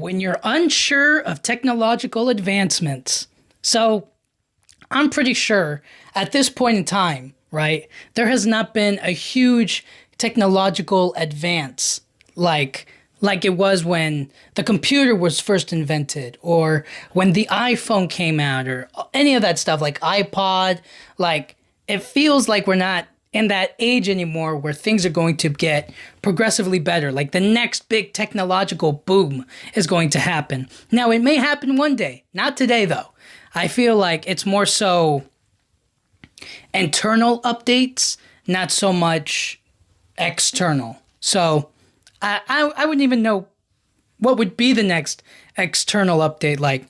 when you're unsure of technological advancements. So I'm pretty sure at this point in time, right, there has not been a huge technological advance like it was when the computer was first invented or when the iPhone came out or any of that stuff like iPod. Like it feels like we're not in that age anymore where things are going to get progressively better. Like the next big technological boom is going to happen. Now, it may happen one day, not today though. I feel like it's more so internal updates, not so much external. So I wouldn't even know what would be the next external update. Like,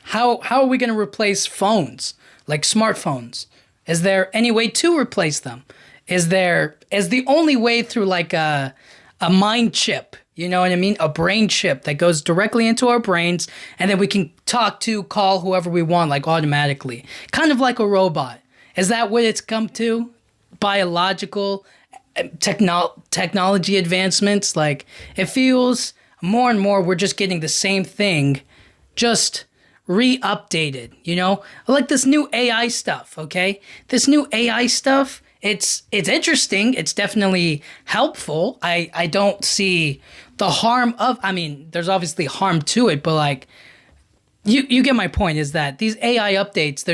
how are we going to replace phones, like smartphones? Is there any way to replace them? Is the only way through like a mind chip? You know what I mean? A brain chip that goes directly into our brains, and then we can call whoever we want, like automatically, kind of like a robot. Is that what it's come to? Biological technology advancements. Like it feels more and more we're just getting the same thing, just re-updated, you know? Like this new AI stuff, okay? This new AI stuff, it's interesting. It's definitely helpful. I don't see the harm of, I mean, there's obviously harm to it, but like you get my point, is that these AI updates,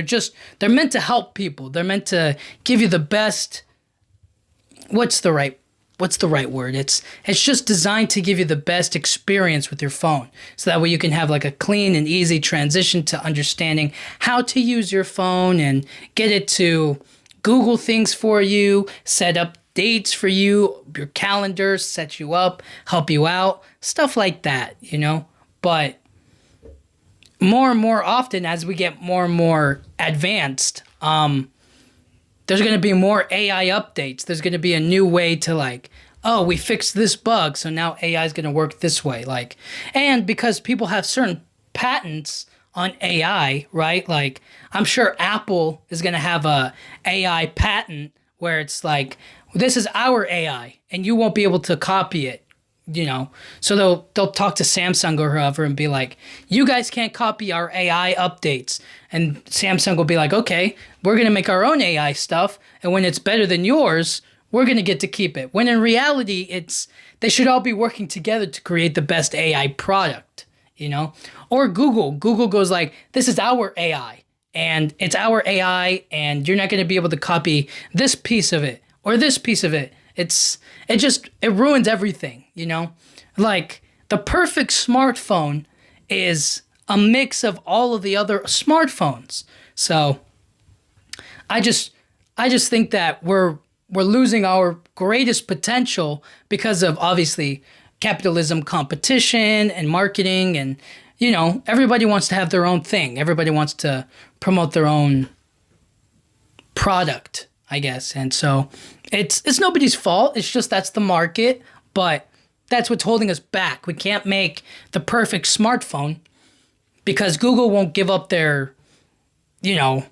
they're meant to help people. They're meant to give you the best. What's the right word? It's just designed to give you the best experience with your phone. So that way you can have like a clean and easy transition to understanding how to use your phone and get it to Google things for you, set up dates for you, your calendar, set you up, help you out, stuff like that, you know? But more and more often as we get more and more advanced, there's going to be more AI updates. There's going to be a new way to like, oh, we fixed this bug, so now AI is going to work this way. Like, and because people have certain patents on AI, right? Like, I'm sure Apple is going to have a AI patent where it's like, this is our AI, and you won't be able to copy it, you know? So they'll talk to Samsung or whoever and be like, you guys can't copy our AI updates. And Samsung will be like, okay, we're going to make our own AI stuff. And when it's better than yours, we're going to get to keep it. When in reality, they should all be working together to create the best AI product, you know? Or Google goes like, this is our AI and it's our AI and you're not going to be able to copy this piece of it or this piece of it. It ruins everything, you know? Like the perfect smartphone is a mix of all of the other smartphones. So I just think that we're losing our greatest potential because of obviously capitalism, competition and marketing, and you know, everybody wants to have their own thing. Everybody wants to promote their own product, I guess. And so it's nobody's fault. It's just that's the market, but that's what's holding us back. We can't make the perfect smartphone because Google won't give up their, you know,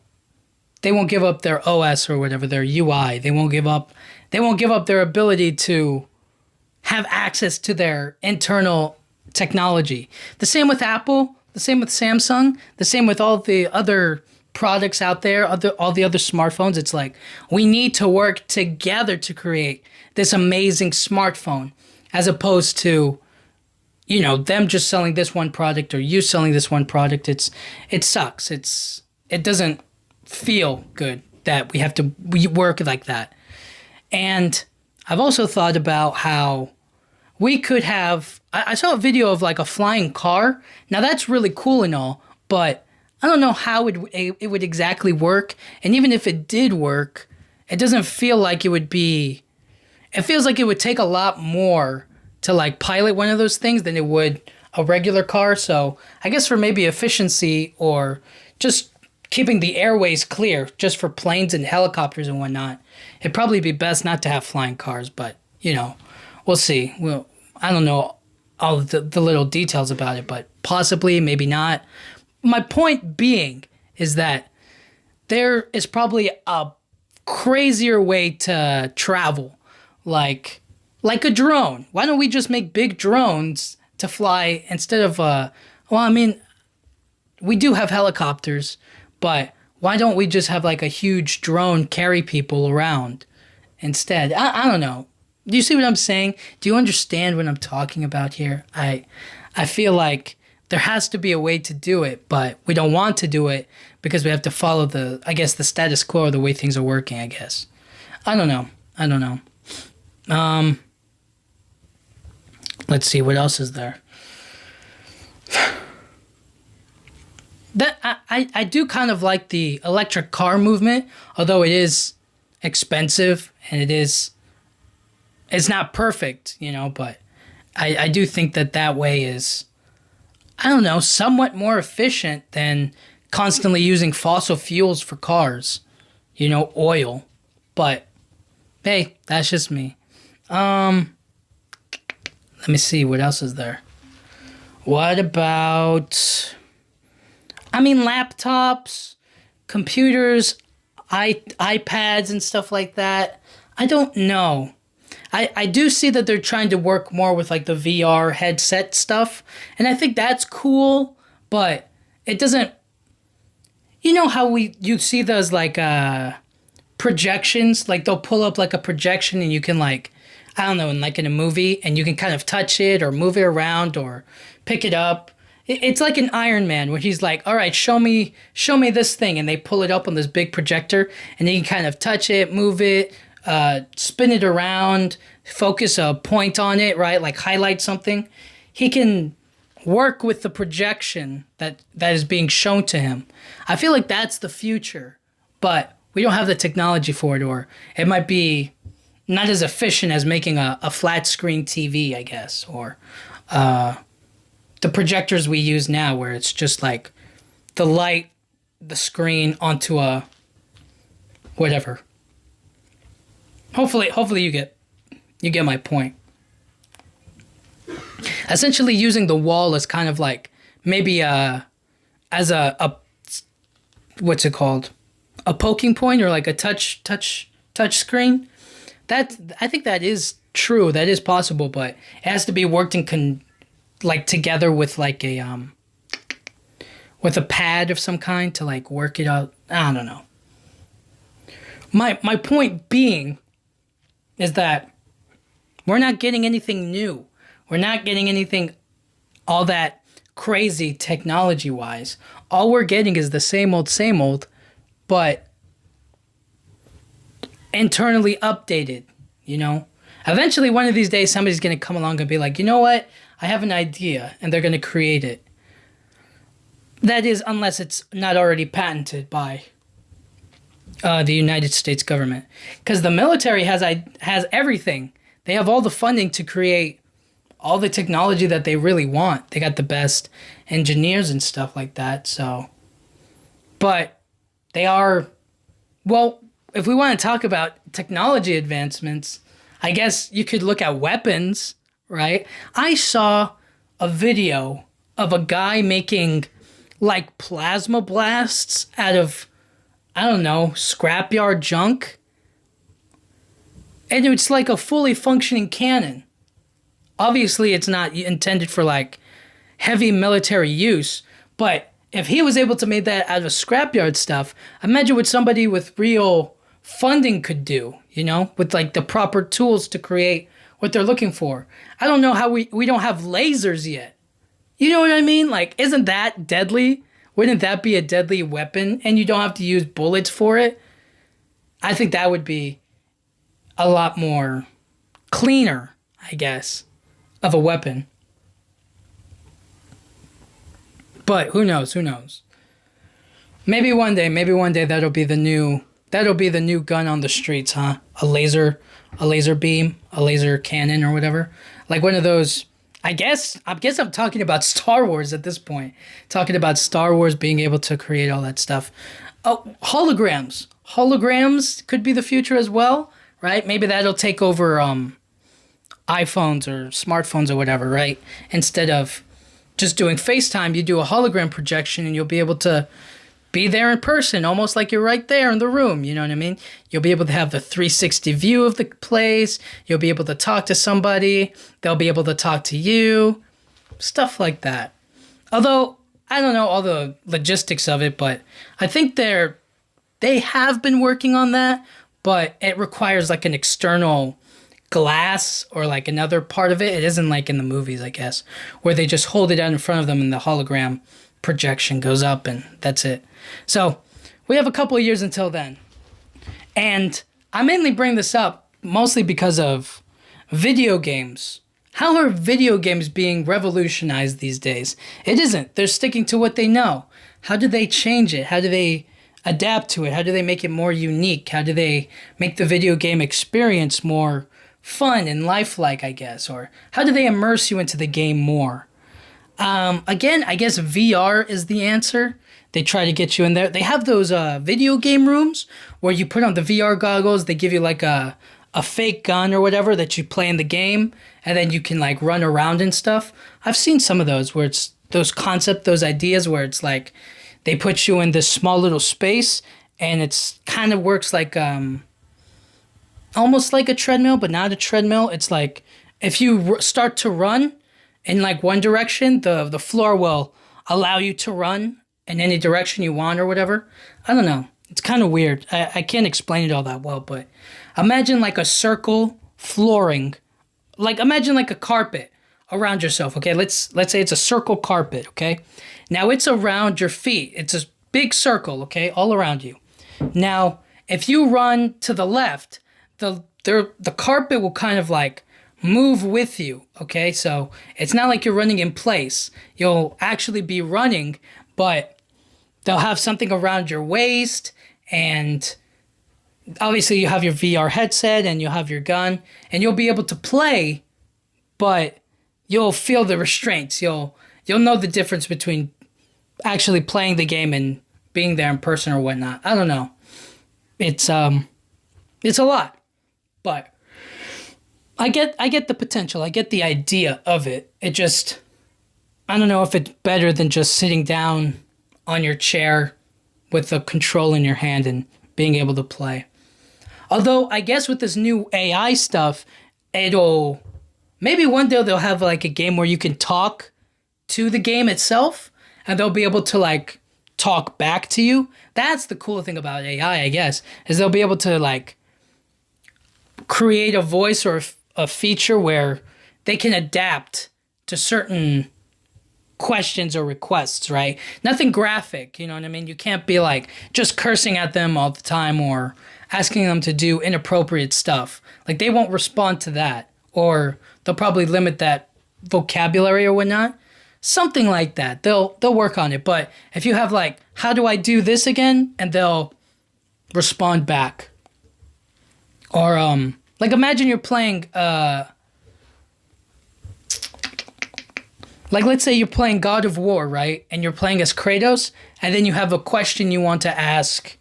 they won't give up their OS or whatever, their UI. They won't give up their ability to have access to their internal technology. The same with Apple, the same with Samsung, the same with all the other products out there, all the other smartphones. It's like we need to work together to create this amazing smartphone as opposed to, you know, them just selling this one product or you selling this one product. It sucks. It doesn't feel good that we work like that. And I've also thought about how we could have, I saw a video of like a flying car. Now that's really cool and all, but I don't know how it would exactly work. And even if it did work, it doesn't feel like it would be, it feels like it would take a lot more to like pilot one of those things than it would a regular car. So I guess for maybe efficiency or just keeping the airways clear just for planes and helicopters and whatnot, it'd probably be best not to have flying cars, but you know, we'll see. I don't know all the little details about it, but possibly, maybe not. My point being is that there is probably a crazier way to travel, like a drone. Why don't we just make big drones to fly instead of well, I mean, we do have helicopters, but why don't we just have like a huge drone carry people around instead? I don't know. Do you see what I'm saying? Do you understand what I'm talking about here? I feel like there has to be a way to do it, but we don't want to do it because we have to follow I guess, the status quo or the way things are working, I guess. I don't know. Let's see, what else is there? That I do kind of like the electric car movement, although it is expensive and it's not perfect, but I do think that way is, I don't know, somewhat more efficient than constantly using fossil fuels for cars, oil. But hey, that's just me. Let me see, what else is there? What about, I mean, laptops, computers, iPads and stuff like that? I don't know. I do see that they're trying to work more with like the VR headset stuff, and I think that's cool, but it doesn't, how you see those like projections, like they'll pull up like a projection and you can like, I don't know, in a movie, and you can kind of touch it or move it around or pick it up. It's like an Iron Man where he's like, all right, show me this thing, and they pull it up on this big projector, and you can kind of touch it, move it, spin it around, focus a point on it, right? Like highlight something. He can work with the projection that is being shown to him. I feel like that's the future, but we don't have the technology for it, or it might be not as efficient as making a flat screen TV, I guess, or the projectors we use now where it's just like the light, the screen onto a whatever. Hopefully you get my point. Essentially using the wall as kind of like maybe as a what's it called? A poking point, or like a touch screen. I think that is true. That is possible, but it has to be worked in together with like with a pad of some kind to like work it out. I don't know. My point being is that we're not getting anything new. We're not getting anything all that crazy technology-wise. All we're getting is the same old, but internally updated, Eventually, one of these days, somebody's going to come along and be like, you know what? I have an idea, and they're going to create it. That is, unless it's not already patented by the United States government. Because the military has everything. They have all the funding to create all the technology that they really want. They got the best engineers and stuff like that. So, but they are, well, if we want to talk about technology advancements, I guess you could look at weapons, right? I saw a video of a guy making like plasma blasts out of, I don't know, scrapyard junk. And it's like a fully functioning cannon. Obviously, it's not intended for like heavy military use, but if he was able to make that out of scrapyard stuff, imagine what somebody with real funding could do, with like the proper tools to create what they're looking for. I don't know how we don't have lasers yet. You know what I mean? Like, isn't that deadly? Wouldn't that be a deadly weapon? And you don't have to use bullets for it? I think that would be a lot more cleaner, I guess, of a weapon. But who knows? Maybe one day that'll be the new gun on the streets, huh? A laser beam, a laser cannon or whatever. Like one of those, I guess I'm talking about Star Wars at this point. Talking about Star Wars being able to create all that stuff. Oh, holograms. Holograms could be the future as well, right? Maybe that'll take over iPhones or smartphones or whatever, right? Instead of just doing FaceTime, you do a hologram projection and you'll be able to be there in person, almost like you're right there in the room, you know what I mean? You'll be able to have the 360 view of the place. You'll be able to talk to somebody. They'll be able to talk to you. stuff like that. Although I don't know all the logistics of it, but I think they have been working on that, but it requires like an external glass or like another part of it. It isn't like in the movies, I guess, where they just hold it out in front of them and the hologram projection goes up and that's it. So we have a couple of years until then. And I mainly bring this up mostly because of video games. How are video games being revolutionized these days? It isn't. They're sticking to what they know. How do they change it? How do they adapt to it? How do they make it more unique? How do they make the video game experience more fun and lifelike, I guess? Or how do they immerse you into the game more? Again, I guess VR is the answer. They try to get you in there. They have those video game rooms where you put on the VR goggles. They give you like a fake gun or whatever that you play in the game, and then you can like run around and stuff. I've seen some of those where it's those those ideas where it's like they put you in this small little space, and it's kind of works like almost like a treadmill, but not a treadmill. It's like if you start to run in like one direction, the floor will allow you to run in any direction you want or whatever. I don't know. It's kind of weird. I can't explain it all that well, but imagine like a circle flooring. Like imagine like a carpet around yourself, okay? Let's say it's a circle carpet, okay? Now it's around your feet. It's a big circle, okay? All around you. Now, if you run to the left, the carpet will kind of like move with you, okay? So it's not like you're running in place. You'll actually be running, but they'll have something around your waist, and obviously you have your VR headset and you'll have your gun and you'll be able to play, but you'll feel the restraints. You'll know the difference between actually playing the game and being there in person or whatnot. I don't know. It's a lot, but I get the potential. I get the idea of it. It just, I don't know if it's better than just sitting down on your chair with a control in your hand and being able to play. Although I guess with this new AI stuff, maybe one day they'll have like a game where you can talk to the game itself and they'll be able to like talk back to you. That's the cool thing about AI, I guess, is they'll be able to like create a voice or a feature where they can adapt to certain questions or requests, right? Nothing graphic, you know what I mean? You can't be like just cursing at them all the time or asking them to do inappropriate stuff. Like they won't respond to that, or they'll probably limit that vocabulary or whatnot. Something like that. They'll work on it. But if you have like, how do I do this again? And they'll respond back. Or like imagine you're playing like let's say you're playing God of War, right? And you're playing as Kratos, and then you have a question you want to ask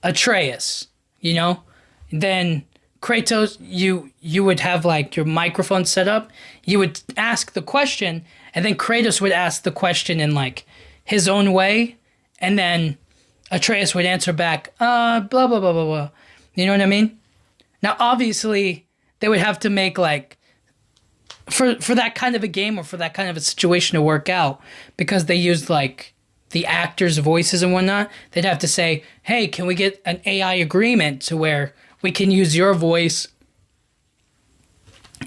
Atreus, you know? Then Kratos, you would have like your microphone set up. You would ask the question, and then Kratos would ask the question in like his own way, and then Atreus would answer back, blah, blah, blah, blah, blah. You know what I mean? Now, obviously, they would have to make like, for that kind of a game or for that kind of a situation to work out, because they used like the actors' voices and whatnot, they'd have to say, hey, can we get an AI agreement to where we can use your voice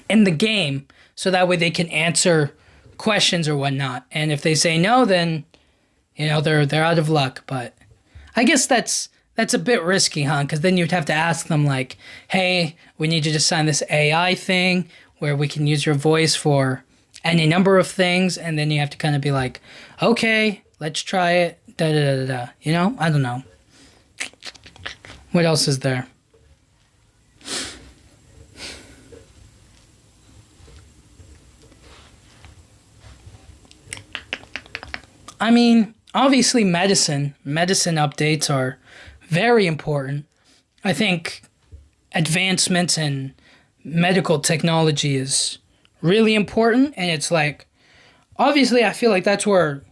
in the game so that way they can answer questions or whatnot. And if they say no, then, you know, they're out of luck. But I guess that's a bit risky, huh? Because then you'd have to ask them like, hey, we need you to sign this AI thing where we can use your voice for any number of things, and then you have to kind of be like, okay, let's try it, da-da-da-da-da. You know? I don't know. What else is there? I mean, obviously medicine updates are very important. I think advancements in medical technology is really important, and it's like, obviously I feel like that's where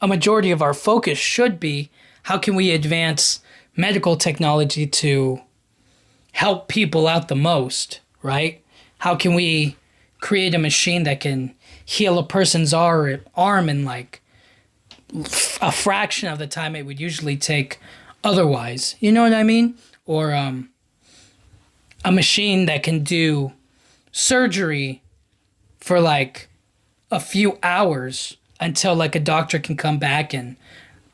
a majority of our focus should be. How can we advance medical technology to help people out the most, right? How can we create a machine that can heal a person's arm in like a fraction of the time it would usually take otherwise. You know what I mean? Or a machine that can do surgery for like a few hours until like a doctor can come back and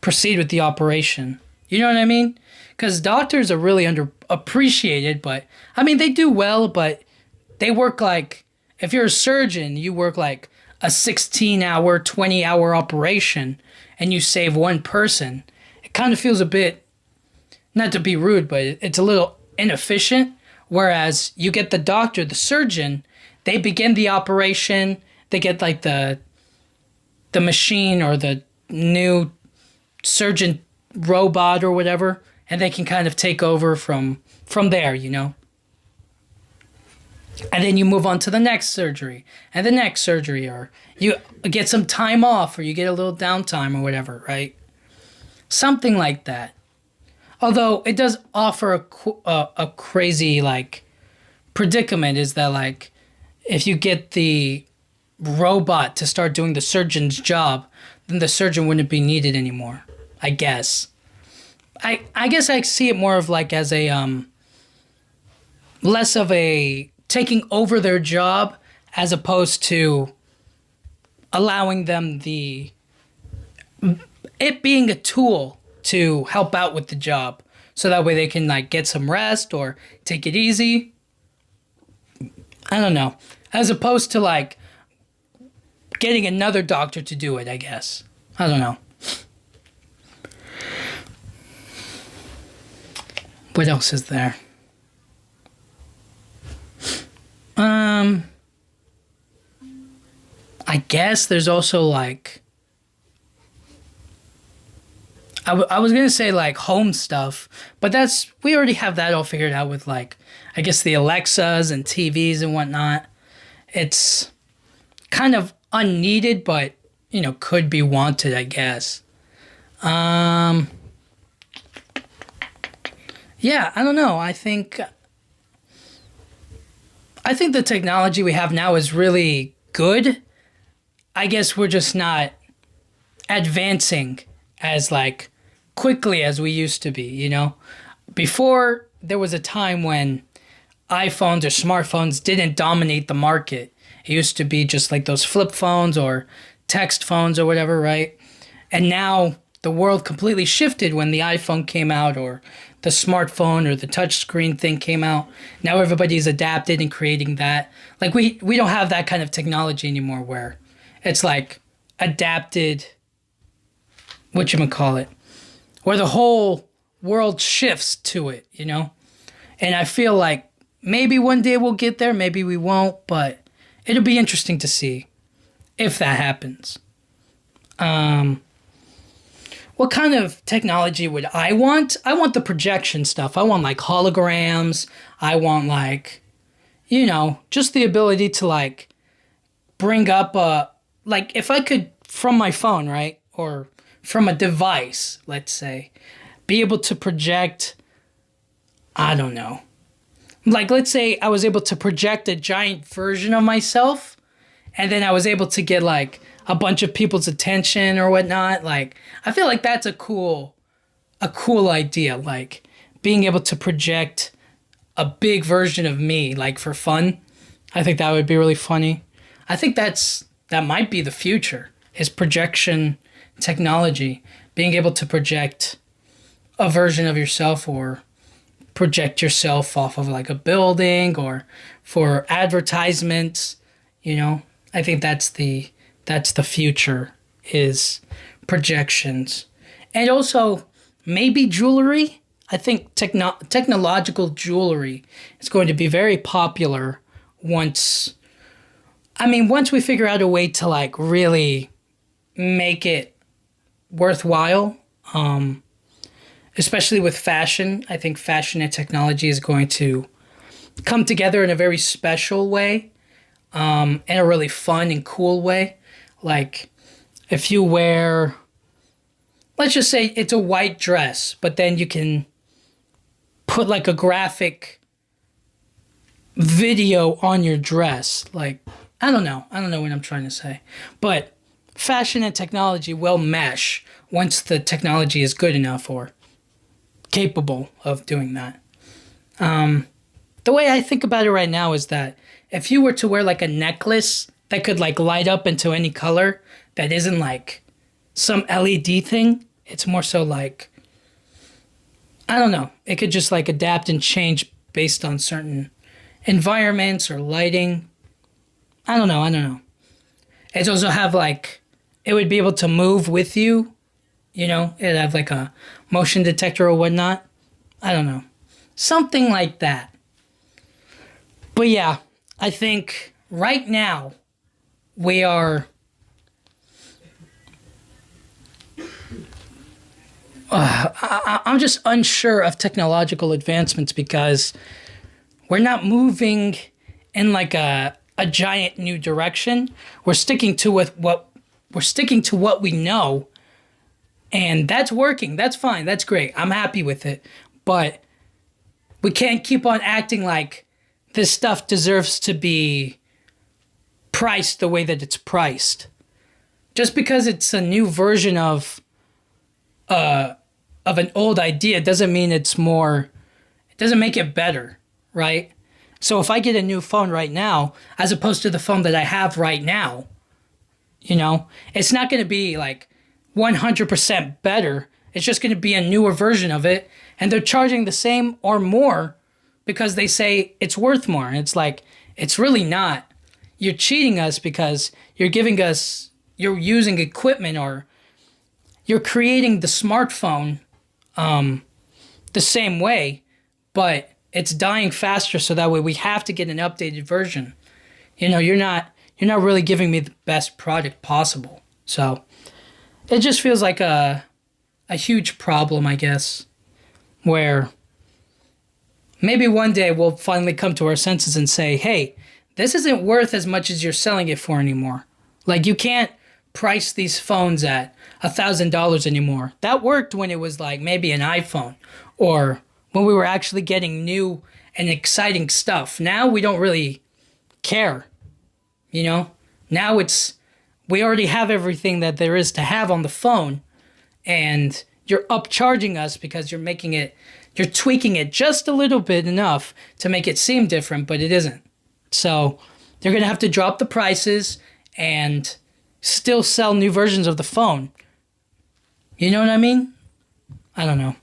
proceed with the operation. You know what I mean? Because doctors are really underappreciated, but I mean, they do well, but they work like, if you're a surgeon, you work like a 16-hour, 20-hour operation and you save one person. It kind of feels a bit, not to be rude, but it's a little inefficient. Whereas you get the doctor, the surgeon, they begin the operation, they get like the machine or the new surgeon robot or whatever, and they can kind of take over from there, you know? And then you move on to the next surgery and the next surgery, or you get some time off or you get a little downtime or whatever, right? Something like that. Although it does offer a crazy like predicament, is that like if you get the robot to start doing the surgeon's job, then the surgeon wouldn't be needed anymore, I guess. I guess I see it more of like as a less of a taking over their job as opposed to allowing them it being a tool to help out with the job, so that way they can like get some rest or take it easy. I don't know. As opposed to like getting another doctor to do it, I guess. I don't know. What else is there? I guess there's also like, I was gonna say like home stuff, but we already have that all figured out with like, I guess the Alexas and TVs and whatnot. It's kind of unneeded, but you know, could be wanted, I guess. Yeah, I don't know. I think the technology we have now is really good. I guess we're just not advancing as like quickly as we used to be, you know? Before, there was a time when iPhones or smartphones didn't dominate the market. It used to be just like those flip phones or text phones or whatever, right? And now the world completely shifted when the iPhone came out, or the smartphone or the touchscreen thing came out. Now everybody's adapted and creating that. Like we don't have that kind of technology anymore where it's like adapted, whatchamacallit, where the whole world shifts to it, you know? And I feel like maybe one day we'll get there, maybe we won't, but it'll be interesting to see if that happens. What kind of technology would I want? I want the projection stuff. I want like holograms. I want like, you know, just the ability to like bring up like if I could from my phone, right? Or from a device, let's say, be able to project, I don't know. Like let's say I was able to project a giant version of myself, and then I was able to get like a bunch of people's attention or whatnot. Like, I feel like that's a cool idea. Like being able to project a big version of me, like for fun. I think that would be really funny. I think that might be the future, is projection technology. Being able to project a version of yourself, or project yourself off of like a building, or for advertisements, you know. I think that's the future, is projections. And also maybe jewelry. I think technological jewelry is going to be very popular once we figure out a way to like really make it worthwhile. Especially with fashion. I think fashion and technology is going to come together in a very special way, in a really fun and cool way. Like if you wear, let's just say it's a white dress, but then you can put like a graphic video on your dress, like I don't know. I don't know what I'm trying to say. But fashion and technology will mesh once the technology is good enough or capable of doing that. The way I think about it right now is that if you were to wear like a necklace that could like light up into any color that isn't like some LED thing, it's more so like, I don't know, it could just like adapt and change based on certain environments or lighting. I don't know. I don't know. It also have like, it would be able to move with you. You know, it'd have like a motion detector or whatnot. I don't know. Something like that. But yeah, I think right now we are. I'm just unsure of technological advancements because we're not moving in like a giant new direction. We're sticking to what we know, and that's working. That's fine. That's great. I'm happy with it. But we can't keep on acting like this stuff deserves to be priced the way that it's priced. Just because it's a new version of an old idea doesn't mean it's more. It doesn't make it better, right? So if I get a new phone right now, as opposed to the phone that I have right now, you know, it's not going to be like 100% better. It's just going to be a newer version of it. And they're charging the same or more because they say it's worth more. And it's like, it's really not. You're cheating us because you're using equipment or you're creating the smartphone the same way, but it's dying faster, so that way we have to get an updated version. You know, you're not really giving me the best product possible. So it just feels like a huge problem, I guess, where maybe one day we'll finally come to our senses and say, hey, this isn't worth as much as you're selling it for anymore. Like, you can't price these phones at $1,000 anymore. That worked when it was like maybe an iPhone or when we were actually getting new and exciting stuff. Now we don't really care, you know? Now we already have everything that there is to have on the phone, and you're upcharging us because you're tweaking it just a little bit enough to make it seem different, but it isn't. So they're going to have to drop the prices and still sell new versions of the phone. You know what I mean? I don't know.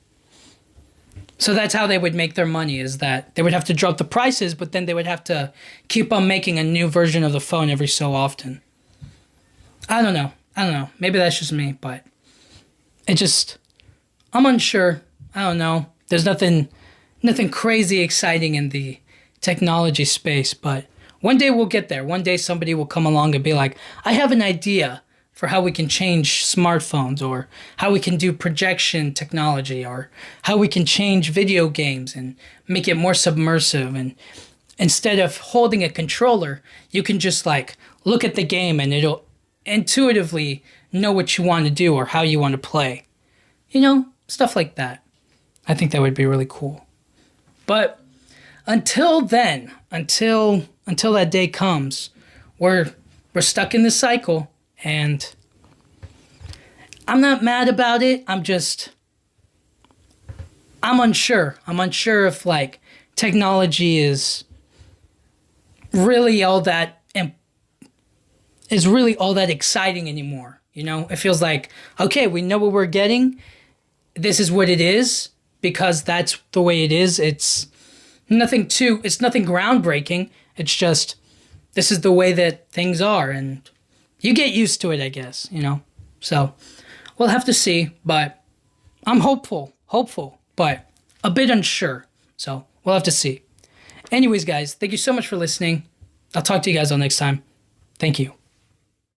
So that's how they would make their money, is that they would have to drop the prices, but then they would have to keep on making a new version of the phone every so often. I don't know. Maybe that's just me, but I'm unsure. I don't know. There's nothing crazy exciting in the technology space, but one day we'll get there. One day somebody will come along and be like, I have an idea for how we can change smartphones, or how we can do projection technology, or how we can change video games and make it more submersive. And instead of holding a controller, you can just like look at the game and it'll intuitively know what you want to do or how you want to play. You know, stuff like that. I think that would be really cool. But until then, until that day comes, we're stuck in this cycle. And I'm not mad about it. I'm unsure. I'm unsure if like technology is really all that exciting anymore. You know, it feels like, okay, we know what we're getting. This is what it is because that's the way it is. It's nothing groundbreaking. It's just, this is the way that things are, and you get used to it, I guess, you know? So we'll have to see, but I'm hopeful, but a bit unsure. So we'll have to see. Anyways, guys, thank you so much for listening. I'll talk to you guys all next time. Thank you.